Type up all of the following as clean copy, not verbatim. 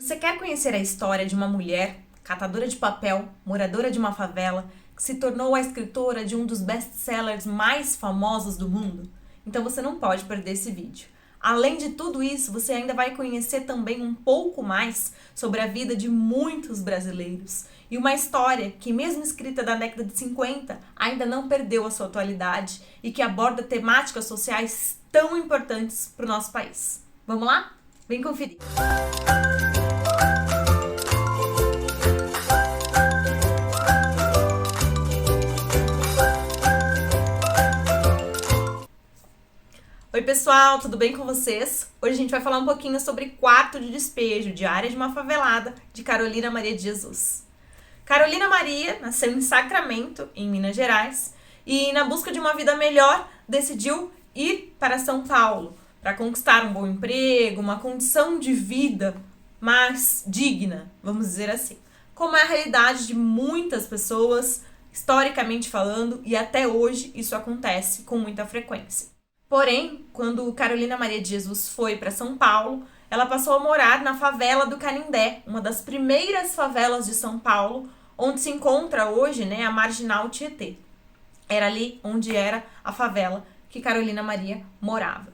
Você quer conhecer a história de uma mulher, catadora de papel, moradora de uma favela, que se tornou a escritora de um dos best-sellers mais famosos do mundo? Então você não pode perder esse vídeo. Além de tudo isso, você ainda vai conhecer também um pouco mais sobre a vida de muitos brasileiros e uma história que, mesmo escrita da década de 50, ainda não perdeu a sua atualidade e que aborda temáticas sociais tão importantes para o nosso país. Vamos lá? Vem conferir! Oi pessoal, tudo bem com vocês? Hoje a gente vai falar um pouquinho sobre Quarto de Despejo, Diário de uma Favelada, de Carolina Maria de Jesus. Carolina Maria nasceu em Sacramento, em Minas Gerais, e na busca de uma vida melhor, decidiu ir para São Paulo, para conquistar um bom emprego, uma condição de vida mais digna, vamos dizer assim. Como é a realidade de muitas pessoas, historicamente falando, e até hoje isso acontece com muita frequência. Porém, quando Carolina Maria de Jesus foi para São Paulo, ela passou a morar na favela do Canindé, uma das primeiras favelas de São Paulo, onde se encontra hoje, a Marginal Tietê. Era ali onde era a favela que Carolina Maria morava.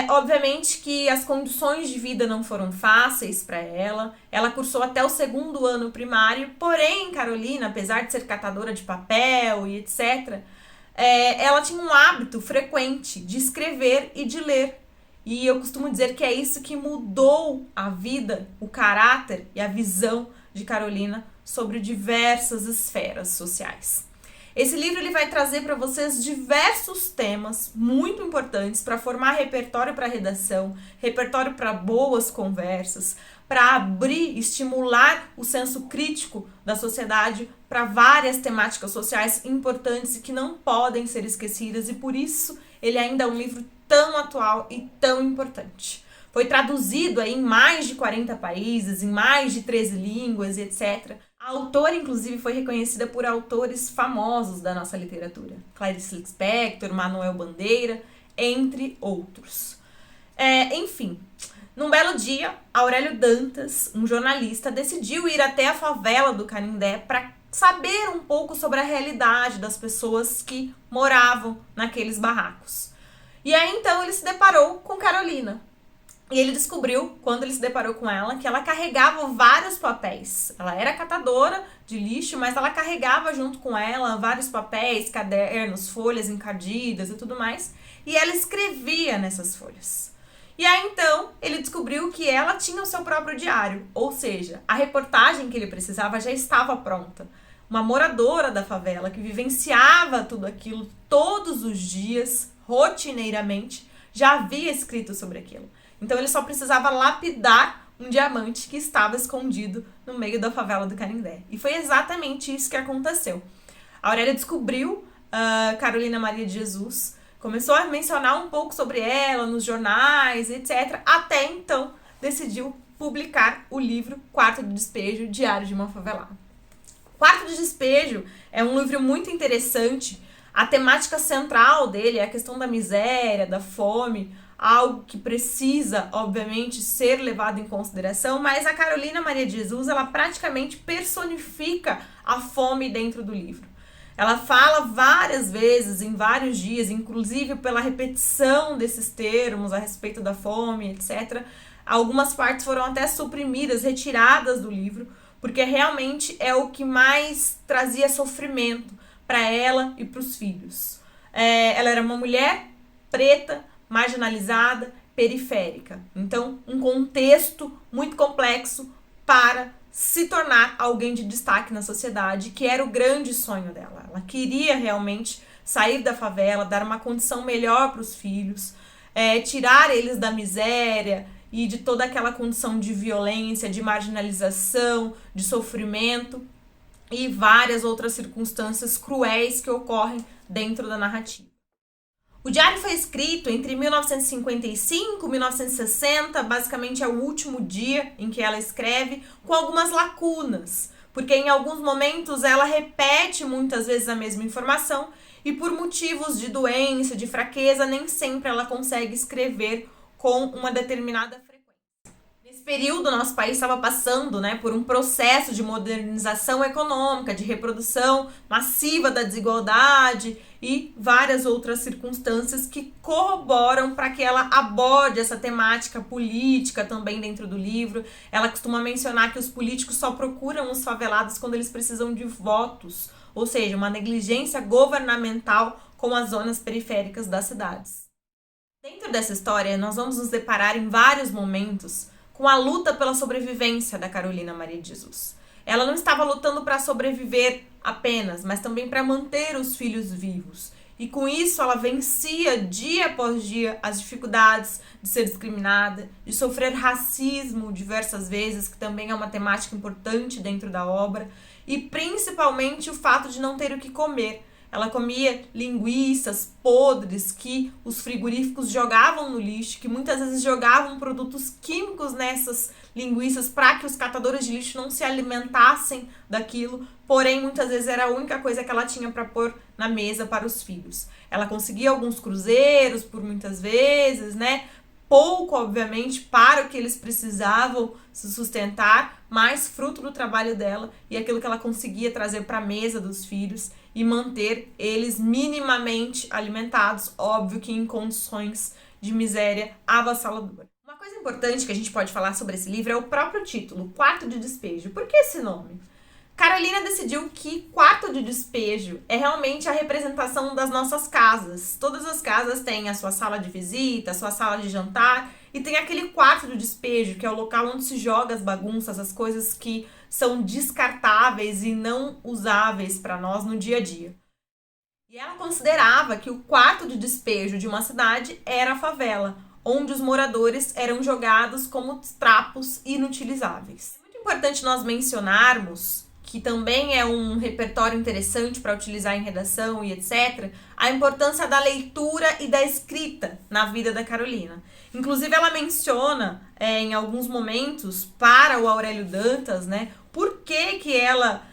Obviamente que as condições de vida não foram fáceis para ela. Ela cursou até o 2º ano primário, porém, Carolina, apesar de ser catadora de papel e etc., ela tinha um hábito frequente de escrever e de ler. E eu costumo dizer que é isso que mudou a vida, o caráter e a visão de Carolina sobre diversas esferas sociais. Esse livro ele vai trazer para vocês diversos temas muito importantes para formar repertório para redação, repertório para boas conversas, para abrir, estimular o senso crítico da sociedade para várias temáticas sociais importantes e que não podem ser esquecidas, e por isso ele ainda é um livro tão atual e tão importante. Foi traduzido aí em mais de 40 países, em mais de 13 línguas e etc. A autora, inclusive, foi reconhecida por autores famosos da nossa literatura. Clarice Lispector, Manuel Bandeira, entre outros. Enfim, num belo dia, Aurélio Dantas, um jornalista, decidiu ir até a favela do Canindé para saber um pouco sobre a realidade das pessoas que moravam naqueles barracos. E aí, então, ele se deparou com Carolina. E ele descobriu, quando ele se deparou com ela, que ela carregava vários papéis. Ela era catadora de lixo, mas ela carregava junto com ela vários papéis, cadernos, folhas encardidas e tudo mais. E ela escrevia nessas folhas. E aí, então, ele descobriu que ela tinha o seu próprio diário. Ou seja, a reportagem que ele precisava já estava pronta. Uma moradora da favela que vivenciava tudo aquilo todos os dias, rotineiramente, já havia escrito sobre aquilo. Então ele só precisava lapidar um diamante que estava escondido no meio da favela do Canindé. E foi exatamente isso que aconteceu. A Aurélia descobriu Carolina Maria de Jesus, começou a mencionar um pouco sobre ela nos jornais, etc. Até então decidiu publicar o livro Quarto de Despejo, Diário de uma Favelada. Quarto de Despejo é um livro muito interessante. A temática central dele é a questão da miséria, da fome, algo que precisa, obviamente, ser levado em consideração, mas a Carolina Maria de Jesus, ela praticamente personifica a fome dentro do livro. Ela fala várias vezes, em vários dias, inclusive pela repetição desses termos a respeito da fome, etc. Algumas partes foram até suprimidas, retiradas do livro, porque realmente é o que mais trazia sofrimento para ela e para os filhos. Ela era uma mulher preta, marginalizada, periférica. Então, um contexto muito complexo para se tornar alguém de destaque na sociedade, que era o grande sonho dela. Ela queria realmente sair da favela, dar uma condição melhor para os filhos, tirar eles da miséria e de toda aquela condição de violência, de marginalização, de sofrimento e várias outras circunstâncias cruéis que ocorrem dentro da narrativa. O diário foi escrito entre 1955 e 1960, basicamente é o último dia em que ela escreve, com algumas lacunas, porque em alguns momentos ela repete muitas vezes a mesma informação e por motivos de doença, de fraqueza, nem sempre ela consegue escrever com uma determinada frequência. Nesse período, nosso país estava passando, né, por um processo de modernização econômica, de reprodução massiva da desigualdade e várias outras circunstâncias que corroboram para que ela aborde essa temática política também dentro do livro. Ela costuma mencionar que os políticos só procuram os favelados quando eles precisam de votos, ou seja, uma negligência governamental com as zonas periféricas das cidades. Dentro dessa história, nós vamos nos deparar em vários momentos com a luta pela sobrevivência da Carolina Maria de Jesus. Ela não estava lutando para sobreviver apenas, mas também para manter os filhos vivos. E com isso ela vencia dia após dia as dificuldades de ser discriminada, de sofrer racismo diversas vezes, que também é uma temática importante dentro da obra, e principalmente o fato de não ter o que comer. Ela comia linguiças podres que os frigoríficos jogavam no lixo, que muitas vezes jogavam produtos químicos nessas linguiças para que os catadores de lixo não se alimentassem daquilo, porém muitas vezes era a única coisa que ela tinha para pôr na mesa para os filhos. Ela conseguia alguns cruzeiros por muitas vezes, né? Pouco, obviamente, para o que eles precisavam se sustentar, mas fruto do trabalho dela e aquilo que ela conseguia trazer para a mesa dos filhos e manter eles minimamente alimentados, óbvio que em condições de miséria avassaladora. Uma coisa importante que a gente pode falar sobre esse livro é o próprio título, Quarto de Despejo. Por que esse nome? Carolina decidiu que quarto de despejo é realmente a representação das nossas casas. Todas as casas têm a sua sala de visita, a sua sala de jantar e tem aquele quarto de despejo, que é o local onde se joga as bagunças, as coisas que são descartáveis e não usáveis para nós no dia a dia. E ela considerava que o quarto de despejo de uma cidade era a favela, onde os moradores eram jogados como trapos inutilizáveis. É muito importante nós mencionarmos, que também é um repertório interessante para utilizar em redação e etc., a importância da leitura e da escrita na vida da Carolina. Inclusive, ela menciona em alguns momentos para o Aurélio Dantas, né, por que ela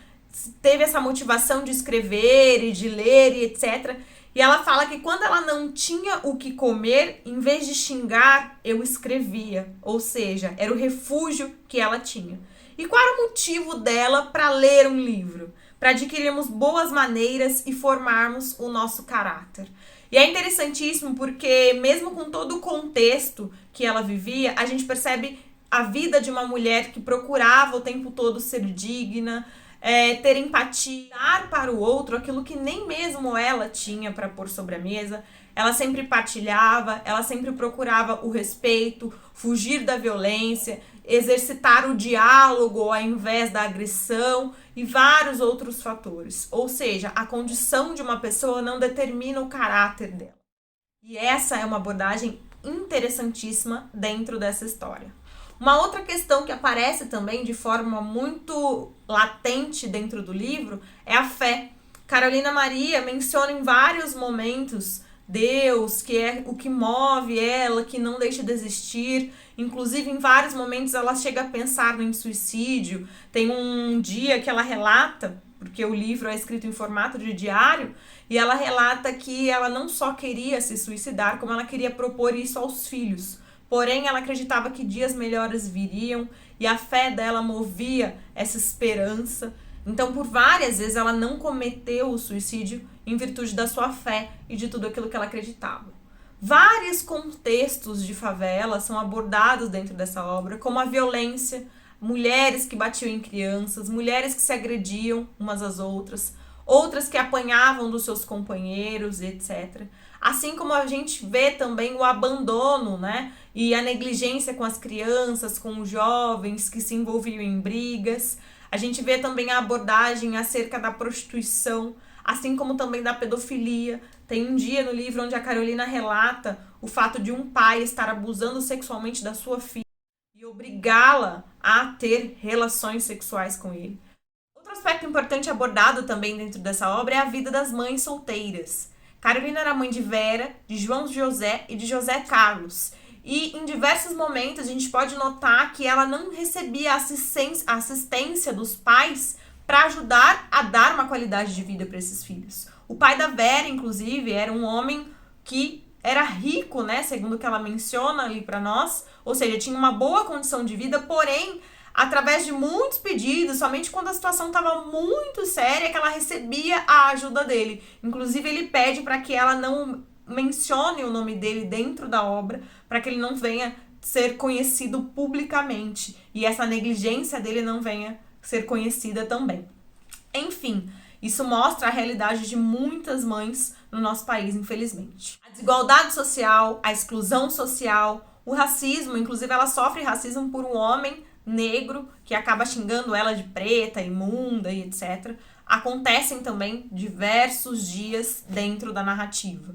teve essa motivação de escrever e de ler e etc., e ela fala que quando ela não tinha o que comer, em vez de xingar, eu escrevia. Ou seja, era o refúgio que ela tinha. E qual era o motivo dela para ler um livro? Para adquirirmos boas maneiras e formarmos o nosso caráter. E é interessantíssimo porque, mesmo com todo o contexto que ela vivia, a gente percebe a vida de uma mulher que procurava o tempo todo ser digna, ter empatia, dar para o outro aquilo que nem mesmo ela tinha para pôr sobre a mesa. Ela sempre partilhava, ela sempre procurava o respeito, fugir da violência, exercitar o diálogo ao invés da agressão e vários outros fatores. Ou seja, a condição de uma pessoa não determina o caráter dela. E essa é uma abordagem interessantíssima dentro dessa história. Uma outra questão que aparece também de forma muito latente dentro do livro é a fé. Carolina Maria menciona em vários momentos Deus, que é o que move ela, que não deixa de existir. Inclusive, em vários momentos, ela chega a pensar em suicídio. Tem um dia que ela relata, porque o livro é escrito em formato de diário, e ela relata que ela não só queria se suicidar, como ela queria propor isso aos filhos. Porém, ela acreditava que dias melhores viriam e a fé dela movia essa esperança. Então, por várias vezes, ela não cometeu o suicídio em virtude da sua fé e de tudo aquilo que ela acreditava. Vários contextos de favela são abordados dentro dessa obra, como a violência, mulheres que batiam em crianças, mulheres que se agrediam umas às outras, outras que apanhavam dos seus companheiros, etc. Assim como a gente vê também o abandono, né? E a negligência com as crianças, com os jovens que se envolviam em brigas. A gente vê também a abordagem acerca da prostituição, assim como também da pedofilia. Tem um dia no livro onde a Carolina relata o fato de um pai estar abusando sexualmente da sua filha e obrigá-la a ter relações sexuais com ele. Outro aspecto importante abordado também dentro dessa obra é a vida das mães solteiras. Carolina era mãe de Vera, de João José e de José Carlos. E em diversos momentos a gente pode notar que ela não recebia assistência dos pais para ajudar a dar uma qualidade de vida para esses filhos. O pai da Vera, inclusive, era um homem que era rico, né, segundo o que ela menciona ali para nós, ou seja, tinha uma boa condição de vida, porém, através de muitos pedidos, somente quando a situação estava muito séria, que ela recebia a ajuda dele. Inclusive, ele pede para que ela não mencione o nome dele dentro da obra, para que ele não venha ser conhecido publicamente e essa negligência dele não venha ser conhecida também. Enfim, isso mostra a realidade de muitas mães no nosso país, infelizmente. A desigualdade social, a exclusão social, o racismo, inclusive ela sofre racismo por um homem negro que acaba xingando ela de preta, imunda e etc. Acontecem também diversos dias dentro da narrativa.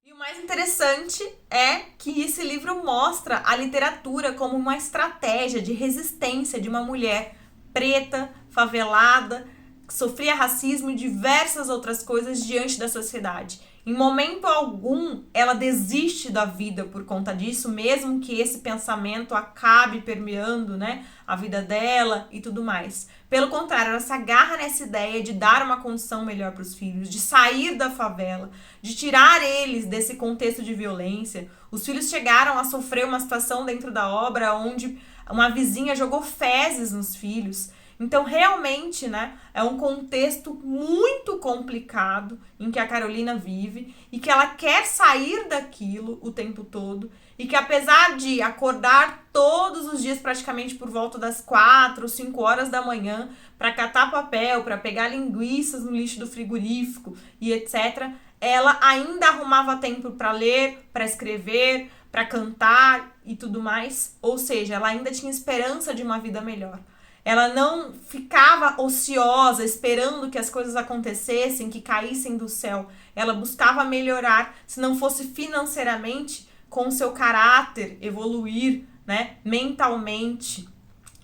E o mais interessante é que esse livro mostra a literatura como uma estratégia de resistência de uma mulher preta, favelada, que sofria racismo e diversas outras coisas diante da sociedade. Em momento algum, ela desiste da vida por conta disso, mesmo que esse pensamento acabe permeando, né, a vida dela e tudo mais. Pelo contrário, ela se agarra nessa ideia de dar uma condição melhor para os filhos, de sair da favela, de tirar eles desse contexto de violência. Os filhos chegaram a sofrer uma situação dentro da obra onde uma vizinha jogou fezes nos filhos. Então, realmente, né, é um contexto muito complicado em que a Carolina vive e que ela quer sair daquilo o tempo todo e que, apesar de acordar todos os dias praticamente por volta das 4, 5 horas da manhã para catar papel, para pegar linguiças no lixo do frigorífico e etc., ela ainda arrumava tempo para ler, para escrever, para cantar e tudo mais. Ou seja, ela ainda tinha esperança de uma vida melhor. Ela não ficava ociosa, esperando que as coisas acontecessem, que caíssem do céu. Ela buscava melhorar, se não fosse financeiramente, com o seu caráter, evoluir, né, mentalmente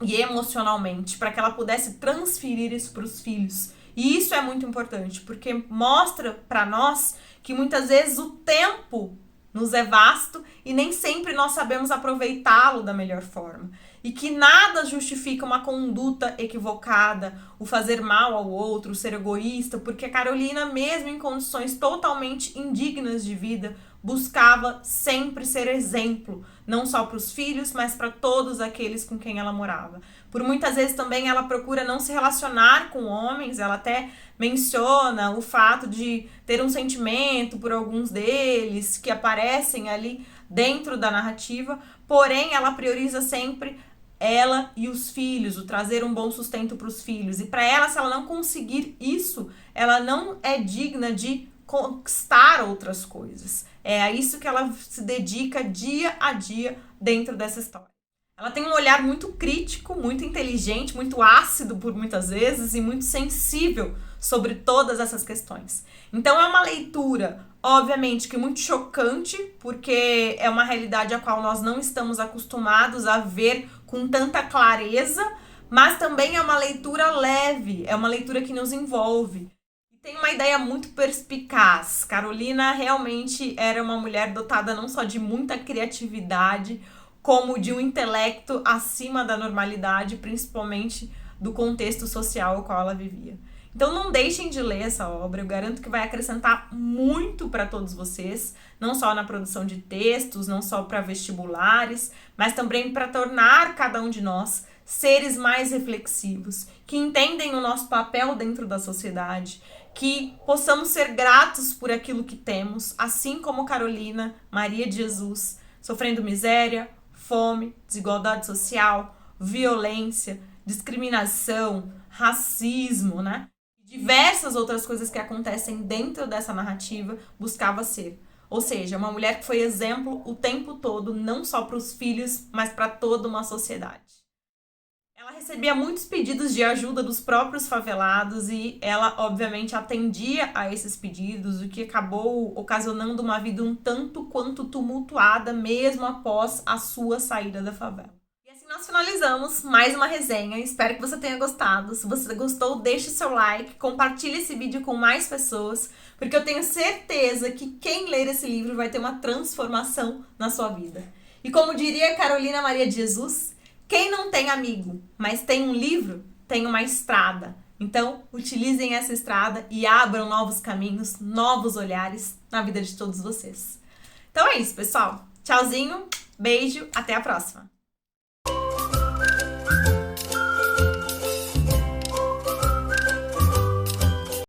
e emocionalmente, para que ela pudesse transferir isso para os filhos. E isso é muito importante, porque mostra para nós que muitas vezes o tempo nos é vasto e nem sempre nós sabemos aproveitá-lo da melhor forma. E que nada justifica uma conduta equivocada, o fazer mal ao outro, o ser egoísta, porque a Carolina, mesmo em condições totalmente indignas de vida, buscava sempre ser exemplo, não só para os filhos, mas para todos aqueles com quem ela morava. Por muitas vezes também ela procura não se relacionar com homens, ela até menciona o fato de ter um sentimento por alguns deles que aparecem ali dentro da narrativa, porém ela prioriza sempre ela e os filhos, o trazer um bom sustento para os filhos. E para ela, se ela não conseguir isso, ela não é digna de conquistar outras coisas. É a isso que ela se dedica dia a dia dentro dessa história. Ela tem um olhar muito crítico, muito inteligente, muito ácido por muitas vezes e muito sensível sobre todas essas questões. Então é uma leitura, obviamente, que muito chocante, porque é uma realidade a qual nós não estamos acostumados a ver com tanta clareza, mas também é uma leitura leve, é uma leitura que nos envolve. Tem uma ideia muito perspicaz. Carolina realmente era uma mulher dotada não só de muita criatividade, como de um intelecto acima da normalidade, principalmente do contexto social ao qual ela vivia. Então não deixem de ler essa obra, eu garanto que vai acrescentar muito para todos vocês, não só na produção de textos, não só para vestibulares, mas também para tornar cada um de nós seres mais reflexivos, que entendem o nosso papel dentro da sociedade, que possamos ser gratos por aquilo que temos, assim como Carolina, Maria de Jesus, sofrendo miséria, fome, desigualdade social, violência, discriminação, racismo, né? Diversas outras coisas que acontecem dentro dessa narrativa, buscava ser. Ou seja, uma mulher que foi exemplo o tempo todo, não só para os filhos, mas para toda uma sociedade. Ela recebia muitos pedidos de ajuda dos próprios favelados e ela, obviamente, atendia a esses pedidos, o que acabou ocasionando uma vida um tanto quanto tumultuada, mesmo após a sua saída da favela. Nós finalizamos mais uma resenha, espero que você tenha gostado. Se você gostou, deixe seu like, compartilhe esse vídeo com mais pessoas, porque eu tenho certeza que quem ler esse livro vai ter uma transformação na sua vida. E como diria Carolina Maria de Jesus, quem não tem amigo, mas tem um livro, tem uma estrada. Então, utilizem essa estrada e abram novos caminhos, novos olhares na vida de todos vocês. Então é isso, pessoal. Tchauzinho, beijo, até a próxima.